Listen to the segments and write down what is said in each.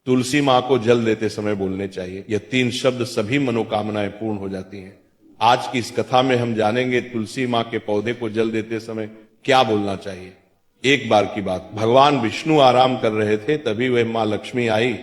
तुलसी माँ को जल देते समय बोलने चाहिए। यह 3 शब्द सभी मनोकामनाएं पूर्ण हो जाती हैं। आज की इस कथा में हम जानेंगे तुलसी माँ के पौधे को जल देते समय क्या बोलना चाहिए। एक बार की बात, भगवान विष्णु आराम कर रहे थे, तभी वह माँ लक्ष्मी आई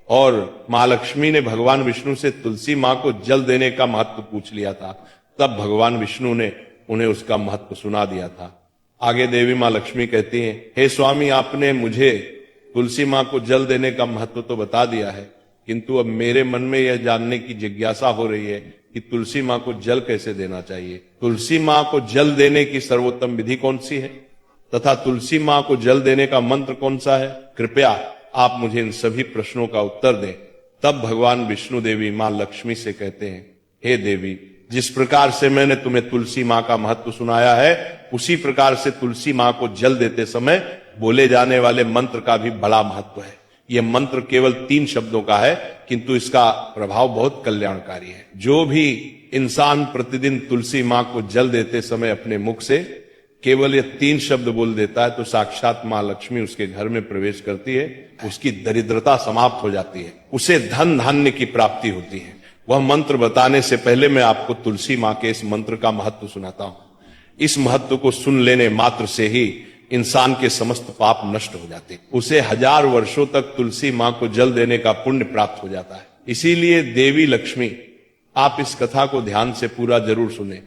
और माँ लक्ष्मी ने भगवान विष्णु से तुलसी माँ को जल देने का महत्व पूछ लिया था। तब भगवान विष्णु ने उन्हें उसका महत्व सुना दिया था। आगे देवी माँ लक्ष्मी कहती हैं, हे स्वामी, आपने मुझे तुलसी माँ को जल देने का महत्व तो बता दिया है, किंतु अब मेरे मन में यह जानने की जिज्ञासा हो रही है कि तुलसी माँ को जल कैसे देना चाहिए। तुलसी माँ को जल देने की सर्वोत्तम विधि कौन सी है तथा तुलसी माँ को जल देने का मंत्र कौन सा है? कृपया आप मुझे इन सभी प्रश्नों का उत्तर दें। तब भगवान विष्णु देवी माँ लक्ष्मी से कहते हैं, हे देवी, जिस प्रकार से मैंने तुम्हें तुलसी माँ का महत्व सुनाया है, उसी प्रकार से तुलसी माँ को जल देते समय बोले जाने वाले मंत्र का भी बड़ा महत्व है। यह मंत्र केवल 3 शब्दों का है, किंतु इसका प्रभाव बहुत कल्याणकारी है। जो भी इंसान प्रतिदिन तुलसी माँ को जल देते समय अपने मुख से केवल ये 3 शब्द बोल देता है, तो साक्षात माँ लक्ष्मी उसके घर में प्रवेश करती है, उसकी दरिद्रता समाप्त हो जाती है, उसे धन धान्य की प्राप्ति होती है। वह मंत्र बताने से पहले मैं आपको तुलसी माँ के इस मंत्र का महत्व सुनाता हूं। इस महत्व को सुन लेने मात्र से ही इंसान के समस्त पाप नष्ट हो जाते, उसे 1000 वर्षों तक तुलसी माँ को जल देने का पुण्य प्राप्त हो जाता है। इसीलिए देवी लक्ष्मी, आप इस कथा को ध्यान से पूरा जरूर सुने।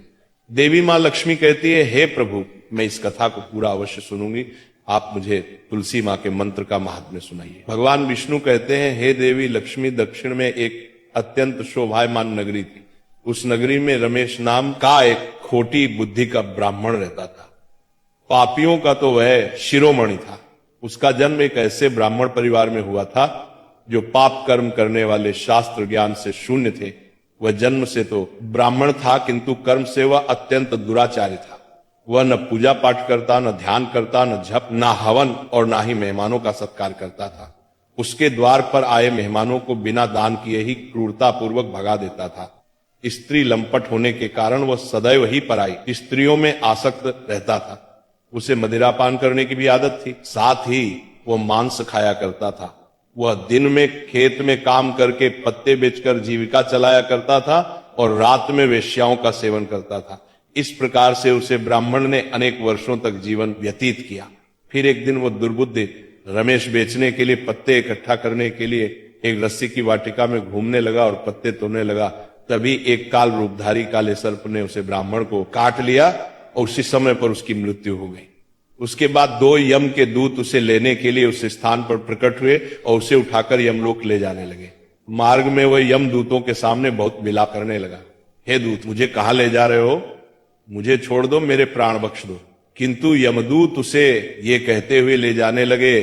देवी माँ लक्ष्मी कहती है, हे प्रभु, मैं इस कथा को पूरा अवश्य सुनूंगी, आप मुझे तुलसी माँ के मंत्र का महात्म्य सुनाइए। भगवान विष्णु कहते हैं, हे देवी लक्ष्मी, दक्षिण में एक अत्यंत शोभायमान नगरी थी। उस नगरी में रमेश नाम का एक खोटी बुद्धि का ब्राह्मण रहता था। पापियों का तो वह शिरोमणि था। उसका जन्म एक ऐसे ब्राह्मण परिवार में हुआ था जो पाप कर्म करने वाले शास्त्र ज्ञान से शून्य थे। वह जन्म से तो ब्राह्मण था, किंतु कर्म से वह अत्यंत दुराचारी था। वह न पूजा पाठ करता, न ध्यान करता, न जप, न हवन और न ही मेहमानों का सत्कार करता था। उसके द्वार पर आए मेहमानों को बिना दान किए ही क्रूरता पूर्वक भगा देता था। स्त्री लंपट होने के कारण वह सदैव ही पराई स्त्रियों में आसक्त रहता था। उसे मदिरापान करने की भी आदत थी, साथ ही वह मांस खाया करता था। वह दिन में खेत में काम करके पत्ते बेचकर जीविका चलाया करता था और रात में वेश्याओं का सेवन करता था। इस प्रकार से उसे ब्राह्मण ने अनेक वर्षों तक जीवन व्यतीत किया। फिर एक दिन वो दुर्बुद्धि रमेश बेचने के लिए पत्ते इकट्ठा करने के लिए एक रस्सी की वाटिका में घूमने लगा और पत्ते तोड़ने लगा। तभी एक काल रूपधारी काले सर्प ने उसे ब्राह्मण को काट लिया और उसी समय पर उसकी मृत्यु हो गई। उसके बाद 2 यम के दूत उसे लेने के लिए उस स्थान पर प्रकट हुए और उसे उठाकर यमलोक ले जाने लगे। मार्ग में वह यम दूतों के सामने बहुत विलाप करने लगा, हे दूत, मुझे कहां ले जा रहे हो? मुझे छोड़ दो, मेरे प्राण बख्श दो। किंतु यमदूत उसे ये कहते हुए ले जाने लगे,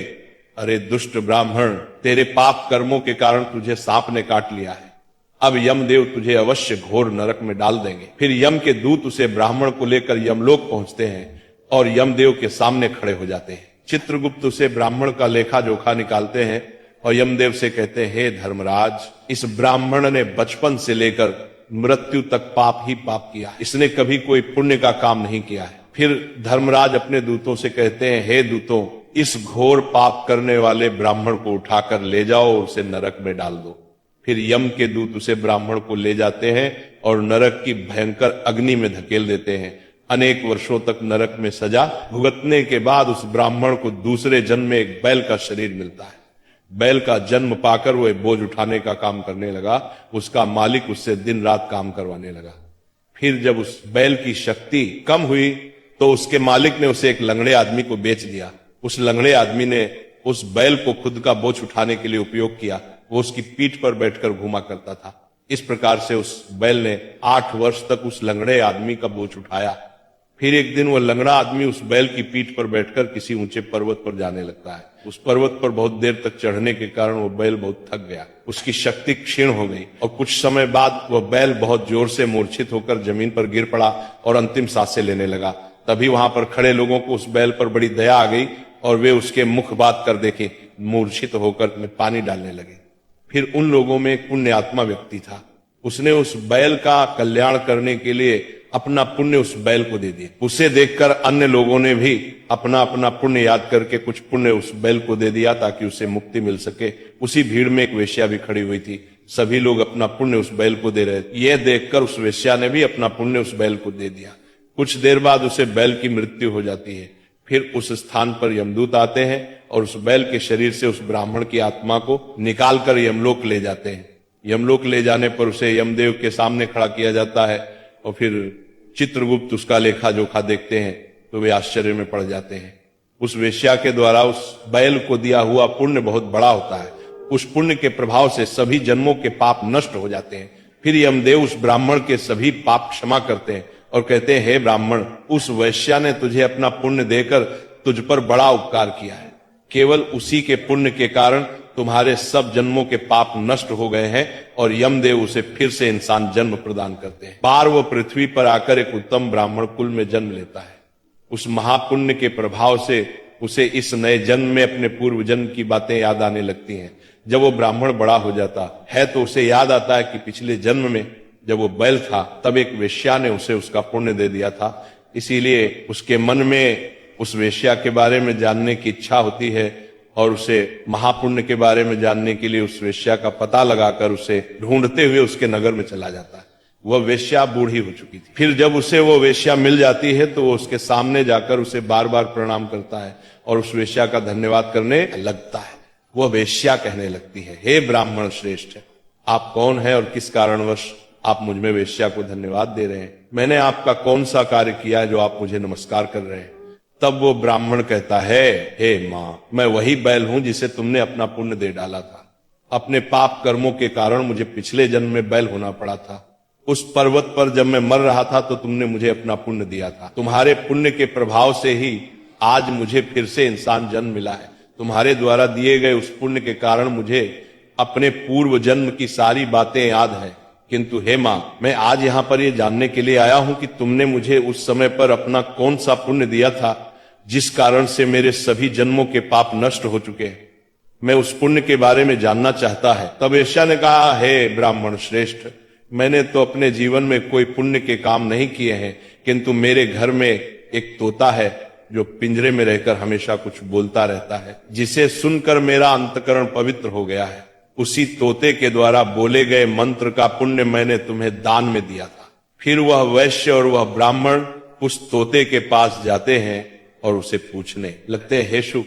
अरे दुष्ट ब्राह्मण, तेरे पाप कर्मों के कारण तुझे सांप ने काट लिया है। अब यमदेव तुझे अवश्य घोर नरक में डाल देंगे। फिर यम के दूत उसे ब्राह्मण को लेकर यमलोक पहुंचते हैं और यमदेव के सामने खड़े हो जाते हैं। चित्रगुप्त उसे ब्राह्मण का लेखा जोखा निकालते हैं और यमदेव से कहते हैं, हे धर्मराज, इस ब्राह्मण ने बचपन से लेकर मृत्यु तक पाप ही पाप किया, इसने कभी कोई पुण्य का काम नहीं किया है। फिर धर्मराज अपने दूतों से कहते हैं, हे दूतों, इस घोर पाप करने वाले ब्राह्मण को उठाकर ले जाओ और उसे नरक में डाल दो। फिर यम के दूत उसे ब्राह्मण को ले जाते हैं और नरक की भयंकर अग्नि में धकेल देते हैं। अनेक वर्षों तक नरक में सजा भुगतने के बाद उस ब्राह्मण को दूसरे जन्म में एक बैल का शरीर मिलता है। बैल का जन्म पाकर वह बोझ उठाने का काम करने लगा। उसका मालिक उससे दिन रात काम करवाने लगा। फिर जब उस बैल की शक्ति कम हुई तो उसके मालिक ने उसे एक लंगड़े आदमी को बेच दिया। उस लंगड़े आदमी ने उस बैल को खुद का बोझ उठाने के लिए उपयोग किया। वो उसकी पीठ पर बैठकर घुमा करता था। इस प्रकार से उस बैल ने 8 वर्ष तक उस लंगड़े आदमी का बोझ उठाया। फिर एक दिन वो लंगड़ा आदमी उस बैल की पीठ पर बैठकर किसी ऊंचे पर्वत पर जाने लगता है। उस पर्वत पर बहुत देर तक चढ़ने के कारण वो बैल बहुत थक गया, उसकी शक्ति क्षीण हो गई और कुछ समय बाद वह बैल बहुत जोर से मूर्छित होकर जमीन पर गिर पड़ा और अंतिम सांसें लेने लगा। तभी वहां पर खड़े लोगों को उस बैल पर बड़ी दया आ गई और वे उसके मुख बात कर देखे मूर्छित होकर में पानी डालने लगे। फिर उन लोगों में एक पुण्यात्मा व्यक्ति था। उसने उस बैल का कल्याण करने के लिए अपना पुण्य उस बैल को दे दिया। उसे देखकर अन्य लोगों ने भी अपना अपना पुण्य याद करके कुछ पुण्य उस बैल को दे दिया ताकि उसे मुक्ति मिल सके। उसी भीड़ में एक वेश्या भी खड़ी हुई थी, सभी लोग अपना पुण्य उस बैल को दे रहे थे। यह देखकर उस वेश्या ने भी अपना पुण्य उस बैल को दे दिया। कुछ देर बाद उसे बैल की मृत्यु हो जाती है। फिर उस स्थान पर यमदूत आते हैं और उस बैल के शरीर से उस ब्राह्मण की आत्मा को निकालकर यमलोक ले जाते हैं। यमलोक ले जाने पर उसे यमदेव के सामने खड़ा किया जाता है और फिर चित्रगुप्त उसका लेखा जोखा देखते हैं तो वे आश्चर्य में पड़ जाते हैं। उस वेश्या के द्वारा उस बैल को दिया हुआ पुण्य बहुत बड़ा होता है। उस पुण्य के प्रभाव से सभी जन्मों के पाप नष्ट हो जाते हैं। फिर यमदेव उस ब्राह्मण के सभी पाप क्षमा करते हैं और कहते हैं, हे ब्राह्मण, उस वैश्या ने तुझे अपना पुण्य देकर तुझ पर बड़ा उपकार किया है। केवल उसी के पुण्य के कारण तुम्हारे सब जन्मों के पाप नष्ट हो गए हैं और यमदेव उसे फिर से इंसान जन्म प्रदान करते हैं। बार वो पृथ्वी पर आकर एक उत्तम ब्राह्मण कुल में जन्म लेता है। उस महापुण्य के प्रभाव से उसे इस नए जन्म में अपने पूर्व जन्म की बातें याद आने लगती हैं। जब वो ब्राह्मण बड़ा हो जाता है तो उसे याद आता है कि पिछले जन्म में जब वो बैल था तब एक वेश्या ने उसे उसका पुण्य दे दिया था। इसीलिए उसके मन में उस वेश्या के बारे में जानने की इच्छा होती है और उसे महापुण्य के बारे में जानने के लिए उस वेश्या का पता लगाकर उसे ढूंढते हुए उसके नगर में चला जाता है। वह वेश्या बूढ़ी हो चुकी थी। फिर जब उसे वो वेश्या मिल जाती है तो वो उसके सामने जाकर उसे बार बार प्रणाम करता है और उस वेश्या का धन्यवाद करने लगता है। वह वेश्या कहने लगती है, हे ब्राह्मण श्रेष्ठ, आप कौन है और किस कारणवश आप मुझ में वेश्या को धन्यवाद दे रहे हैं? मैंने आपका कौन सा कार्य किया है जो आप मुझे नमस्कार कर रहे हैं? तब वो ब्राह्मण कहता है, हे माँ, मैं वही बैल हूं जिसे तुमने अपना पुण्य दे डाला था। अपने पाप कर्मों के कारण मुझे पिछले जन्म में बैल होना पड़ा था। उस पर्वत पर जब मैं मर रहा था तो तुमने मुझे अपना पुण्य दिया था। तुम्हारे पुण्य के प्रभाव से ही आज मुझे फिर से इंसान जन्म मिला है। तुम्हारे द्वारा दिए गए उस पुण्य के कारण मुझे अपने पूर्व जन्म की सारी बातें याद है। किंतु हे माँ, मैं आज यहाँ पर ये जानने के लिए आया हूं कि तुमने मुझे उस समय पर अपना कौन सा पुण्य दिया था जिस कारण से मेरे सभी जन्मों के पाप नष्ट हो चुके हैं। मैं उस पुण्य के बारे में जानना चाहता है। तब वेश्या ने कहा, हे ब्राह्मण श्रेष्ठ, मैंने तो अपने जीवन में कोई पुण्य के काम नहीं किए हैं, किंतु मेरे घर में एक तोता है जो पिंजरे में रहकर हमेशा कुछ बोलता रहता है, जिसे सुनकर मेरा अंतकरण पवित्र हो गया है। उसी तोते के द्वारा बोले गए मंत्र का पुण्य मैंने तुम्हें दान में दिया था। फिर वह वैश्य और वह ब्राह्मण उस तोते के पास जाते हैं और उसे पूछने लगते हैं, हे शुक,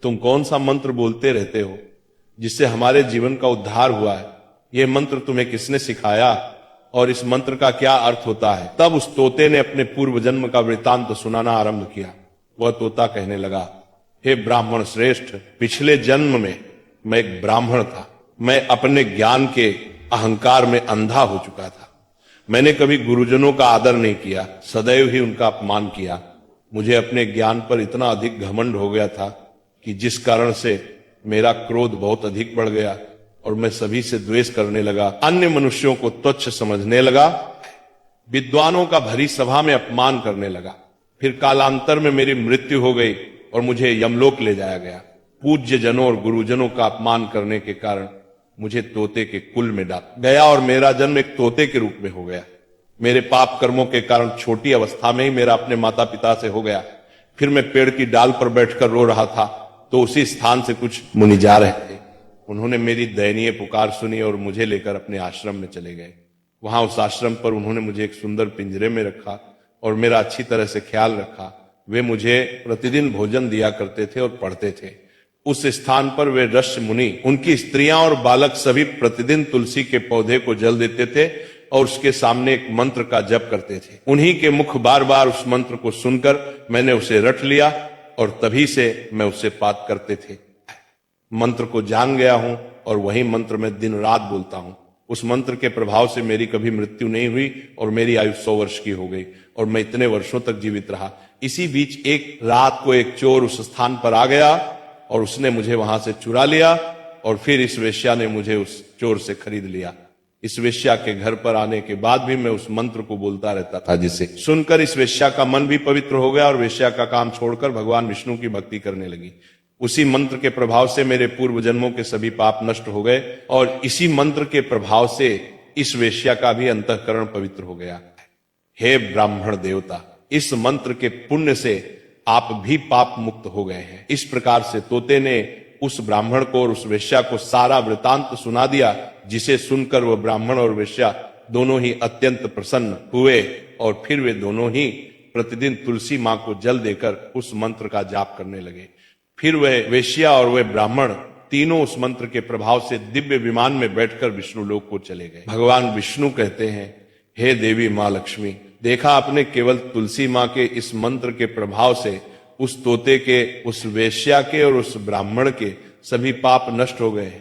तुम कौन सा मंत्र बोलते रहते हो जिससे हमारे जीवन का उद्धार हुआ है? यह मंत्र तुम्हें किसने सिखाया और इस मंत्र का क्या अर्थ होता है? तब उस तोते ने अपने पूर्व जन्म का वृतांत सुनाना आरंभ किया। वह तोता कहने लगा, हे ब्राह्मण श्रेष्ठ, पिछले जन्म में मैं एक ब्राह्मण था। मैं अपने ज्ञान के अहंकार में अंधा हो चुका था। मैंने कभी गुरुजनों का आदर नहीं किया, सदैव ही उनका अपमान किया। मुझे अपने ज्ञान पर इतना अधिक घमंड हो गया था कि जिस कारण से मेरा क्रोध बहुत अधिक बढ़ गया और मैं सभी से द्वेष करने लगा, अन्य मनुष्यों को तुच्छ समझने लगा, विद्वानों का भरी सभा में अपमान करने लगा। फिर कालांतर में मेरी मृत्यु हो गई और मुझे यमलोक ले जाया गया। पूज्य जनों और गुरुजनों का अपमान करने के कारण मुझे तोते के कुल में डाल गया और मेरा जन्म एक तोते के रूप में हो गया। मेरे पाप कर्मों के कारण छोटी अवस्था में ही मेरा अपने माता पिता से हो गया। फिर मैं पेड़ की डाल पर बैठकर रो रहा था तो उसी स्थान से कुछ मुनि जा रहे थे। उन्होंने मेरी दयनीय पुकार सुनी और मुझे लेकर अपने आश्रम में चले गए। वहां उस आश्रम पर उन्होंने मुझे एक सुंदर पिंजरे में रखा और मेरा अच्छी तरह से ख्याल रखा। वे मुझे प्रतिदिन भोजन दिया करते थे और पढ़ते थे। उस स्थान पर वे ऋषि मुनि, उनकी स्त्रियां और बालक सभी प्रतिदिन तुलसी के पौधे को जल देते थे और उसके सामने एक मंत्र का जप करते थे। उन्हीं के मुख बार बार उस मंत्र को सुनकर मैंने उसे रट लिया और तभी से मैं उससे पाठ करते थे। मंत्र को जान गया हूं और वही मंत्र मैं दिन रात बोलता हूं। उस मंत्र के प्रभाव से मेरी कभी मृत्यु नहीं हुई और मेरी आयु 100 वर्ष की हो गई और मैं इतने वर्षों तक जीवित रहा। इसी बीच एक रात को एक चोर उस स्थान पर आ गया और उसने मुझे वहां से चुरा लिया और फिर इस वेश्या ने मुझे उस चोर से खरीद लिया। इस वेश्या के घर पर आने के बाद भी मैं उस मंत्र को बोलता रहता था, जिसे सुनकर इस वेश्या का मन भी पवित्र हो गया और वेश्या का काम छोड़कर भगवान विष्णु की भक्ति करने लगी। उसी मंत्र के प्रभाव से मेरे पूर्व जन्मों के सभी पाप नष्ट हो गए और इसी मंत्र के प्रभाव से इस वेश्या का भी अंतःकरण पवित्र हो गया। हे ब्राह्मण देवता, इस मंत्र के पुण्य से आप भी पाप मुक्त हो गए हैं। इस प्रकार से तोते ने उस ब्राह्मण को और उस वेश्या को सारा वृतांत सुना दिया, जिसे सुनकर वह ब्राह्मण और वेश्या दोनों ही अत्यंत प्रसन्न हुए और फिर वे दोनों ही प्रतिदिन तुलसी मां को जल देकर उस मंत्र का जाप करने लगे। फिर वह वेश्या और वह ब्राह्मण तीनों उस मंत्र के प्रभाव से दिव्य विमान में बैठकर विष्णु लोक को चले गए। भगवान विष्णु कहते हैं, हे देवी मां लक्ष्मी, देखा आपने, केवल तुलसी मां के इस मंत्र के प्रभाव से उस तोते के, उस वेश्या के और उस ब्राह्मण के सभी पाप नष्ट हो गए।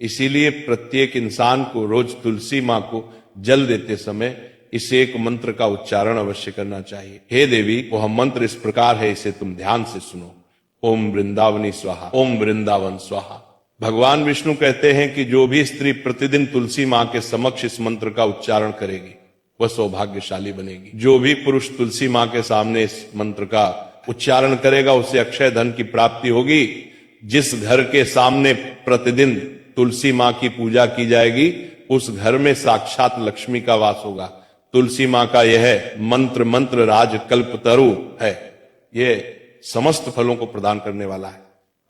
इसीलिए प्रत्येक इंसान को रोज तुलसी मां को जल देते समय इस एक मंत्र का उच्चारण अवश्य करना चाहिए। हे देवी, वह मंत्र इस प्रकार है, इसे तुम ध्यान से सुनो। ओम वृंदावनी स्वाहा, ओम वृंदावन स्वाहा। भगवान विष्णु कहते हैं कि जो भी स्त्री प्रतिदिन तुलसी मां के समक्ष इस मंत्र का उच्चारण करेगी वह सौभाग्यशाली बनेगी। जो भी पुरुष तुलसी मां के सामने इस मंत्र का उच्चारण करेगा उसे अक्षय धन की प्राप्ति होगी। जिस घर के सामने प्रतिदिन तुलसी मां की पूजा की जाएगी उस घर में साक्षात लक्ष्मी का वास होगा। तुलसी मां का यह मंत्र राज कल्पतरु है, यह समस्त फलों को प्रदान करने वाला है।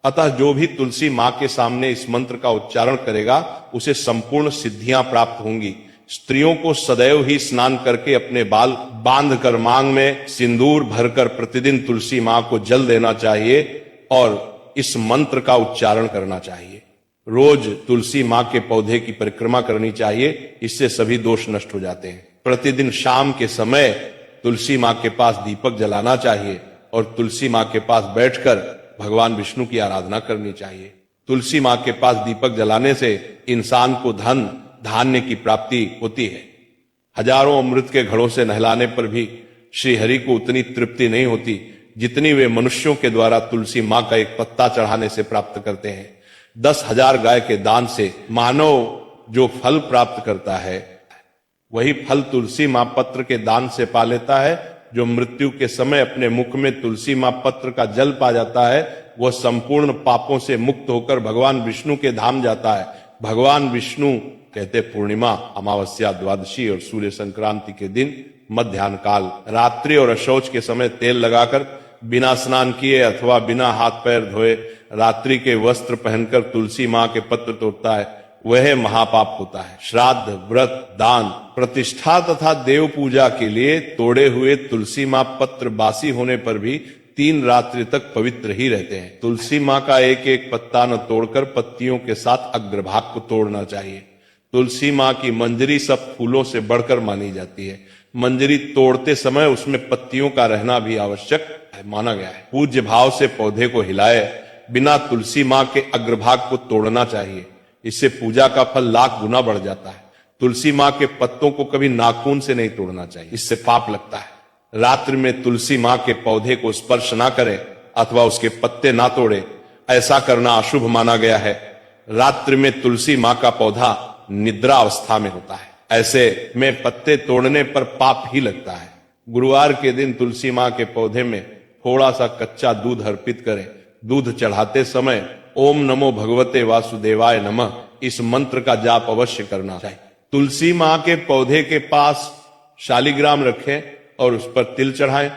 अतः जो भी तुलसी मां के सामने इस मंत्र का उच्चारण करेगा उसे संपूर्ण सिद्धियां प्राप्त होंगी। स्त्रियों को सदैव ही स्नान करके अपने बाल बांध कर मांग में सिंदूर भरकर प्रतिदिन तुलसी मां को जल देना चाहिए और इस मंत्र का उच्चारण करना चाहिए। रोज तुलसी मां के पौधे की परिक्रमा करनी चाहिए, इससे सभी दोष नष्ट हो जाते हैं। प्रतिदिन शाम के समय तुलसी मां के पास दीपक जलाना चाहिए और तुलसी मां के पास बैठकर भगवान विष्णु की आराधना करनी चाहिए। तुलसी मां के पास दीपक जलाने से इंसान को धन धान्य की प्राप्ति होती है। हजारों अमृत के घड़ों से नहलाने पर भी श्री हरि को उतनी तृप्ति नहीं होती जितनी वे मनुष्यों के द्वारा तुलसी मां का एक पत्ता चढ़ाने से प्राप्त करते हैं। 10,000 गाय के दान से मानव जो फल प्राप्त करता है वही फल तुलसी मां पत्र के दान से पा लेता है। जो मृत्यु के समय अपने मुख में तुलसी मां पत्र का जल पा जाता है वह संपूर्ण पापों से मुक्त होकर भगवान विष्णु के धाम जाता है। भगवान विष्णु कहते पूर्णिमा, अमावस्या, द्वादशी और सूर्य संक्रांति के दिन मध्याह्न काल रात्रि और अशौच के समय तेल लगाकर बिना स्नान किए अथवा बिना हाथ पैर धोए रात्रि के वस्त्र पहनकर तुलसी मां के पत्र तोड़ता है वह महापाप होता है। श्राद्ध, व्रत, दान, प्रतिष्ठा तथा देव पूजा के लिए तोड़े हुए तुलसी मां पत्र बासी होने पर भी 3 रात्रि तक पवित्र ही रहते हैं। तुलसी मां का एक एक पत्ता न तोड़कर पत्तियों के साथ अग्रभाग को तोड़ना चाहिए। तुलसी मां की मंजरी सब फूलों से बढ़कर मानी जाती है। मंजरी तोड़ते समय उसमें पत्तियों का रहना भी आवश्यक माना गया है। पूज्य भाव से पौधे को हिलाए बिना तुलसी मां के अग्रभाग को तोड़ना चाहिए, इससे पूजा का फल लाख गुना बढ़ जाता है। तुलसी मां के पत्तों को कभी नाखून से नहीं तोड़ना चाहिए, इससे पाप लगता है। रात्रि में तुलसी मां के पौधे को स्पर्श ना करें अथवा उसके पत्ते ना तोड़े, ऐसा करना अशुभ माना गया है। रात्रि में तुलसी मां का पौधा निद्रा अवस्था में होता है, ऐसे में पत्ते तोड़ने पर पाप ही लगता है। गुरुवार के दिन तुलसी मां के पौधे में थोड़ा सा कच्चा दूध अर्पित करें। दूध चढ़ाते समय ओम नमो भगवते वासुदेवाय नमः इस मंत्र का जाप अवश्य करना चाहिए। तुलसी मां के पौधे के पास शालिग्राम रखें और उस पर तिल चढ़ाएं।